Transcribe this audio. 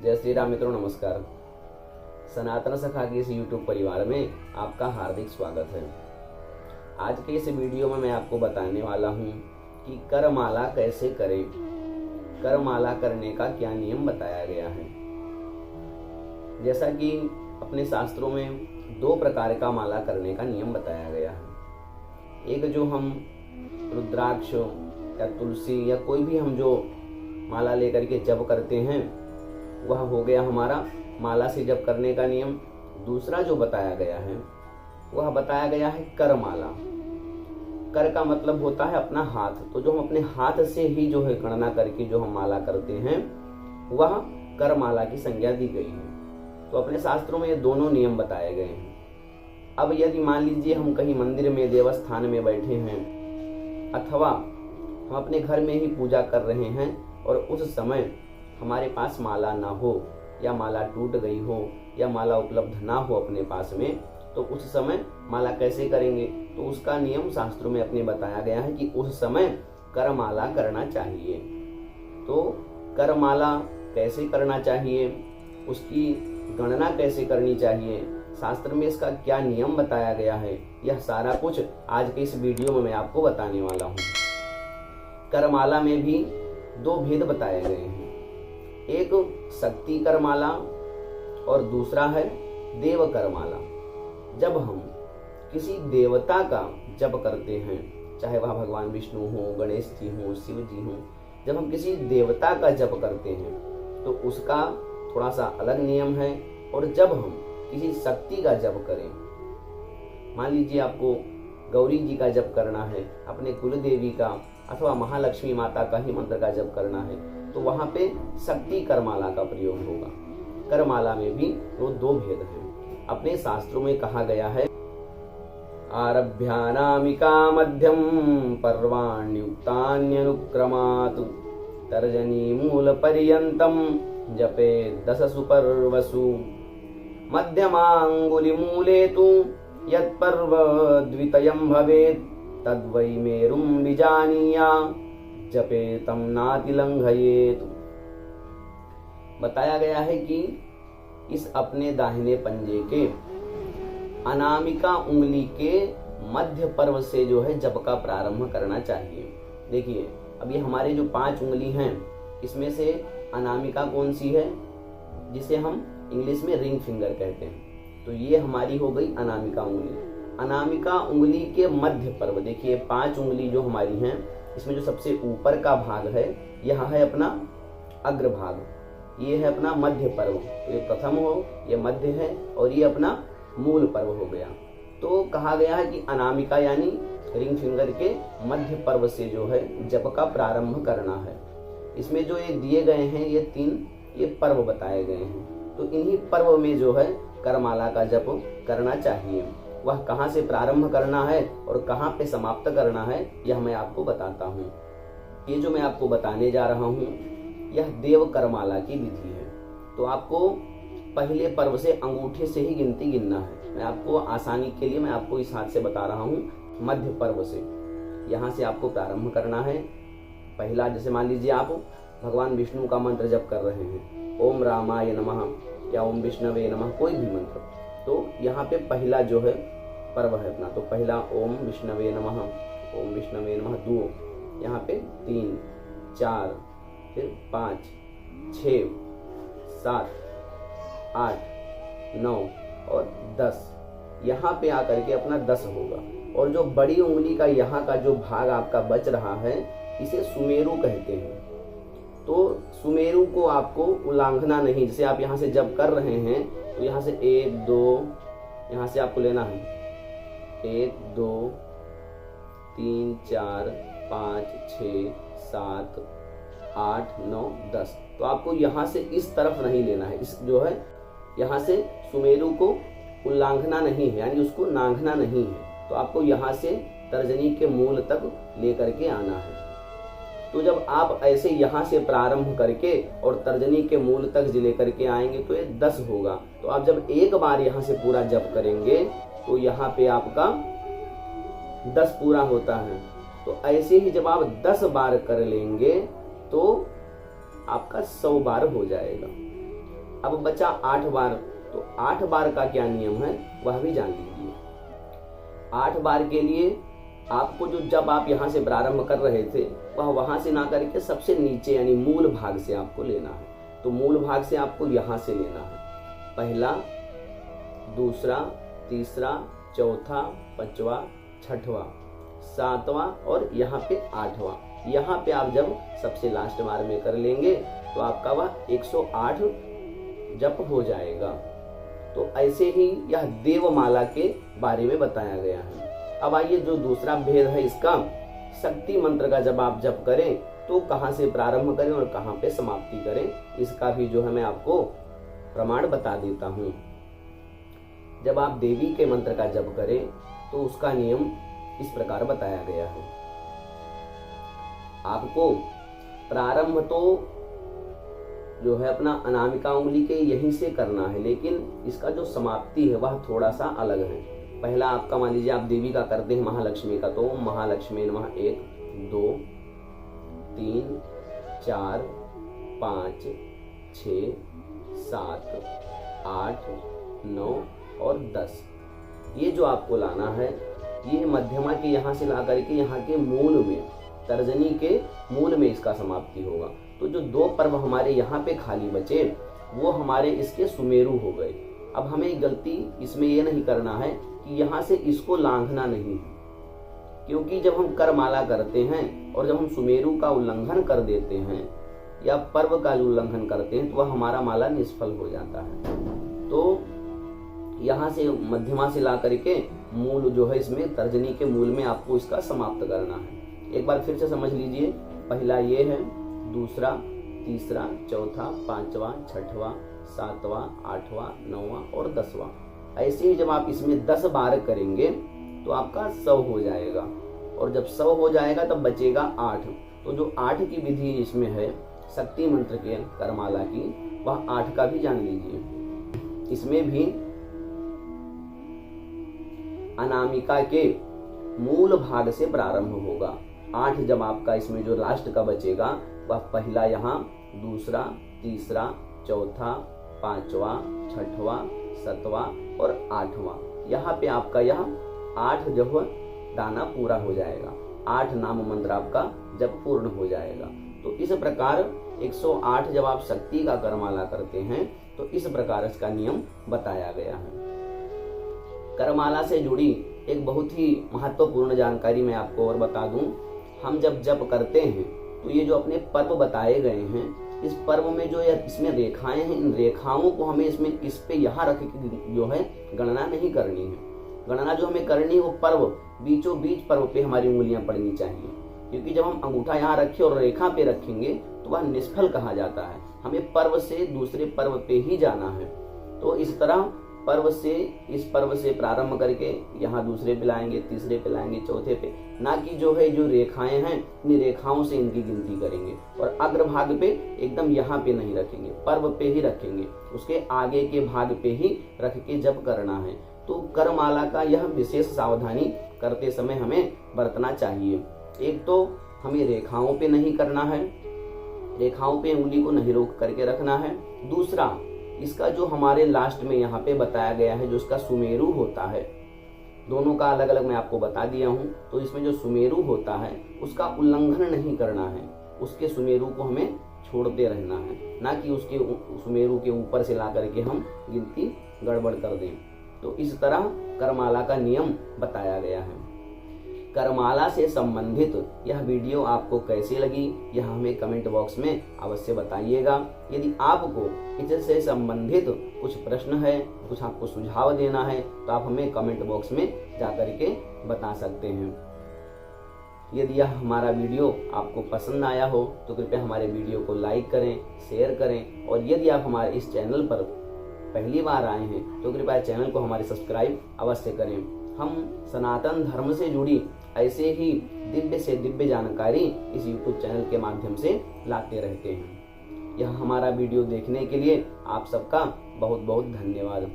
जय श्री राम मित्रों, नमस्कार। सनातन सखा के इस YouTube परिवार में आपका हार्दिक स्वागत है। आज के इस वीडियो में मैं आपको बताने वाला हूँ कि करमाला कैसे करें। करमाला करने का क्या नियम बताया गया है। जैसा कि अपने शास्त्रों में दो प्रकार का माला करने का नियम बताया गया है। एक जो हम रुद्राक्ष या तुलसी या कोई भी हम जो माला लेकर के जप करते हैं वह हो गया हमारा माला से जप करने का नियम। दूसरा जो बताया गया है वह बताया गया है करमाला। कर का मतलब होता है अपना हाथ, तो जो हम अपने हाथ से ही जो है गणना करके जो हम माला करते हैं वह करमाला की संज्ञा दी गई है। तो अपने शास्त्रों में ये दोनों नियम बताए गए हैं। अब यदि मान लीजिए हम कहीं मंदिर में देवस्थान में बैठे हैं अथवा हम अपने घर में ही पूजा कर रहे हैं और उस समय हमारे पास माला ना हो या माला टूट गई हो या माला उपलब्ध ना हो अपने पास में, तो उस समय माला कैसे करेंगे। तो उसका नियम शास्त्रों में अपने बताया गया है कि उस समय करमाला करना चाहिए। तो करमाला कैसे करना चाहिए, उसकी गणना कैसे करनी चाहिए, शास्त्र में इसका क्या नियम बताया गया है, यह सारा कुछ आज के इस वीडियो में मैं आपको बताने वाला हूँ। करमाला में भी दो भेद बताए गए हैं। एक शक्ति करमाला और दूसरा है देव करमाला। जब हम किसी देवता का जप करते हैं, चाहे वह भगवान विष्णु हो, गणेश जी हो, शिव जी हो, जब हम किसी देवता का जप करते हैं तो उसका थोड़ा सा अलग नियम है। और जब हम किसी शक्ति का जप करें, मान लीजिए आपको गौरी जी का जप करना है, अपने कुल देवी का अथवा महालक्ष्मी माता का ही मंत्र का जप करना है, तो वहां पे शक्ति करमाला का प्रयोग होगा। करमाला में भी दो भेद हैं। अपने शास्त्रों में कहा गया है आरभ्यानामिका मध्यम पर्वाण्युक्तान्यनुक्रमात् तर्जनी मूल पर्यंतम जपे दशसु पर्वसु मध्यमांगुली मूले तु यत्पर्व द्वितयं भवेत् तद्वै मेरुं विजानीया जपे तम नातिलंघयेत। बताया गया है कि इस अपने दाहिने पंजे के अनामिका उंगली के मध्य पर्व से जो है जप का प्रारंभ करना चाहिए। देखिए, अब ये हमारे जो 5 उंगली हैं इसमें से अनामिका कौन सी है, जिसे हम इंग्लिश में रिंग फिंगर कहते हैं। तो ये हमारी हो गई अनामिका उंगली। अनामिका उंगली के मध्य पर्व, देखिए 5 उंगली जो हमारी हैं इसमें जो सबसे ऊपर का भाग है यह है अपना अग्र भाग, ये है अपना मध्य पर्व। तो ये प्रथम हो, ये मध्य है और ये अपना मूल पर्व हो गया। तो कहा गया है कि अनामिका यानी रिंग फिंगर के मध्य पर्व से जो है जप का प्रारंभ करना है। इसमें जो ये दिए गए हैं ये 3 ये पर्व बताए गए हैं। तो इन्हीं पर्व में जो है करमाला का जप करना चाहिए। वह कहाँ से प्रारंभ करना है और कहाँ पे समाप्त करना है यह मैं आपको बताता हूँ। ये जो मैं आपको बताने जा रहा हूँ यह देव करमाला की विधि है। तो आपको पहले पर्व से अंगूठे से ही गिनती गिनना है। मैं आपको आसानी के लिए मैं आपको इस हाथ से बता रहा हूँ, मध्य पर्व से यहाँ से आपको प्रारंभ करना है। पहला, जैसे मान लीजिए आप भगवान विष्णु का मंत्र जप कर रहे हैं, ओम रामाय नमः या ओम विष्णवे नमः, कोई भी मंत्र, तो यहाँ पे पहला जो है पर्व है अपना। तो पहला ओम विष्णवे नमः, ओम विष्णवे नमः 2, यहाँ पे 3, 4, फिर 5, 6, 7, 8, 9 और 10। यहाँ पे आकर के अपना 10 होगा। और जो बड़ी उंगली का यहाँ का जो भाग आपका बच रहा है इसे सुमेरु कहते हैं। तो सुमेरु को आपको उल्लंघना नहीं। जैसे आप यहाँ से जब कर रहे हैं तो यहाँ से 1 2 यहाँ से आपको लेना है 1 2 3 4 5 6 7 8 9 10। तो आपको यहाँ से इस तरफ नहीं लेना है। इस जो है यहाँ से सुमेरु को उल्लंघना नहीं है, यानी उसको नांघना नहीं है। तो आपको यहाँ से तर्जनी के मूल तक लेकर के आना है। तो जब आप ऐसे यहाँ से प्रारंभ करके और तर्जनी के मूल तक लेकर के आएंगे तो ये 10 होगा। तो आप जब एक बार यहाँ से पूरा जप करेंगे तो यहाँ पे आपका 10 पूरा होता है। तो ऐसे ही जब आप 10 बार कर लेंगे तो आपका 100 बार हो जाएगा। अब बचा 8 बार, तो 8 बार का क्या नियम है वह भी जान लीजिए। 8 बार के लिए आपको जो जब आप यहाँ से प्रारंभ कर रहे थे वह वहां से ना करके सबसे नीचे यानी मूल भाग से आपको लेना है। तो मूल भाग से आपको यहाँ से लेना है, पहला, दूसरा, तीसरा, चौथा, पांचवा, छठवां, सातवां और यहाँ पे 8वां। यहाँ पे आप जब सबसे लास्ट बार में कर लेंगे तो आपका वह 108 जप हो जाएगा। तो ऐसे ही यह देवमाला के बारे में बताया गया है। अब आइए जो दूसरा भेद है इसका, शक्ति मंत्र का जब आप जप करें तो कहाँ से प्रारंभ करें और कहाँ पे समाप्ति करें, इसका भी जो है मैं आपको प्रमाण बता देता हूँ। जब आप देवी के मंत्र का जप करें तो उसका नियम इस प्रकार बताया गया है। आपको प्रारंभ तो जो है अपना अनामिका उंगली के यहीं से करना है, लेकिन इसका जो समाप्ति है वह थोड़ा सा अलग है। पहला आपका मान लीजिए आप देवी का करते हैं महालक्ष्मी का, तो महालक्ष्मी नमः 1 2 3 4 5 6 7 8 9 और 10। ये जो आपको लाना है ये मध्यमा के यहाँ से ला करके यहाँ के मूल में, तर्जनी के मूल में इसका समाप्ति होगा। तो जो 2 पर्व हमारे यहाँ पे खाली बचे वो हमारे इसके सुमेरु हो गए। अब हमें गलती इसमें ये नहीं करना है कि यहाँ से इसको लांघना नहीं है, क्योंकि जब हम करमाला करते हैं और जब हम सुमेरु का उल्लंघन कर देते हैं या पर्व का उल्लंघन करते हैं तो वह हमारा माला निष्फल हो जाता है। तो यहाँ से मध्यमा से ला करके मूल जो है इसमें तर्जनी के मूल में आपको इसका समाप्त करना है। एक बार फिर से समझ लीजिए, पहला ये है, दूसरा, तीसरा, चौथा, पांचवा, छठवां, सातवां, आठवां, नौवां और 10वां। ऐसे ही जब आप इसमें 10 बार करेंगे तो आपका 100 हो जाएगा, और जब 100 हो जाएगा तब बचेगा 8। तो जो 8 की विधि इसमें है शक्ति मंत्र के करमाला की, वह 8 का भी जान लीजिए। इसमें भी अनामिका के मूल भाग से प्रारंभ होगा। 8 जब आपका इसमें जो लास्ट का बचेगा वह पहला यहाँ, दूसरा, तीसरा, चौथा, पांचवा, छठवां, 7वां और 8वां। यहाँ पे आपका यह 8 जब दाना पूरा हो जाएगा, 8 नाम मंत्र आपका जब पूर्ण हो जाएगा। तो इस प्रकार 108 जब आप शक्ति का करमाला करते हैं तो इस प्रकार इसका नियम बताया गया है। करमाला से जुड़ी एक बहुत ही महत्वपूर्ण जानकारी मैं आपको और बता दूं। हम जब जप करते हैं तो ये जो अपने पर्व बताए गए हैं, इस पर्व में जो इसमें रेखाएं हैं, इन रेखाओं को हमें इसमें इस पे यहाँ रख के जो है गणना नहीं करनी है। गणना जो हमें करनी है वो पर्व बीचों बीच पर्व पे हमारी उंगलियां पड़नी चाहिए, क्योंकि जब हम अंगूठा यहाँ रखे और रेखा पे रखेंगे तो वह निष्फल कहा जाता है। हमें पर्व से दूसरे पर्व पे ही जाना है। तो इस तरह इस पर्व से प्रारंभ करके यहाँ दूसरे पे लाएंगे, तीसरे पे लाएंगे, चौथे पे, ना कि जो है जो रेखाएं हैं इन रेखाओं से इनकी गिनती करेंगे और अग्रभाग पे एकदम यहाँ पे नहीं रखेंगे, पर्व पे ही रखेंगे, उसके आगे के भाग पे ही रख के जप करना है। तो करमाला का यह विशेष सावधानी करते समय हमें बरतना चाहिए। एक तो हमें रेखाओं पे नहीं करना है, रेखाओं पे उंगली को नहीं रोक करके रखना है। दूसरा, इसका जो हमारे लास्ट में यहाँ पे बताया गया है जो इसका सुमेरु होता है, दोनों का अलग अलग मैं आपको बता दिया हूँ। तो इसमें जो सुमेरु होता है उसका उल्लंघन नहीं करना है, उसके सुमेरु को हमें छोड़ते रहना है, ना कि उसके सुमेरु के ऊपर से ला करके हम गिनती गड़बड़ कर दें। तो इस तरह करमाला का नियम बताया गया है। करमाला से संबंधित यह वीडियो आपको कैसे लगी यह हमें कमेंट बॉक्स में अवश्य बताइएगा। यदि आपको इससे संबंधित कुछ प्रश्न है, कुछ आपको सुझाव देना है तो आप हमें कमेंट बॉक्स में जाकर के बता सकते हैं। यदि यह हमारा वीडियो आपको पसंद आया हो तो कृपया हमारे वीडियो को लाइक करें, शेयर करें, और यदि आप हमारे इस चैनल पर पहली बार आए हैं तो कृपया चैनल को हमारे सब्सक्राइब अवश्य करें। हम सनातन धर्म से जुड़ी ऐसे ही दिव्य से दिव्य जानकारी इस YouTube चैनल के माध्यम से लाते रहते हैं। यह हमारा वीडियो देखने के लिए आप सबका बहुत बहुत धन्यवाद।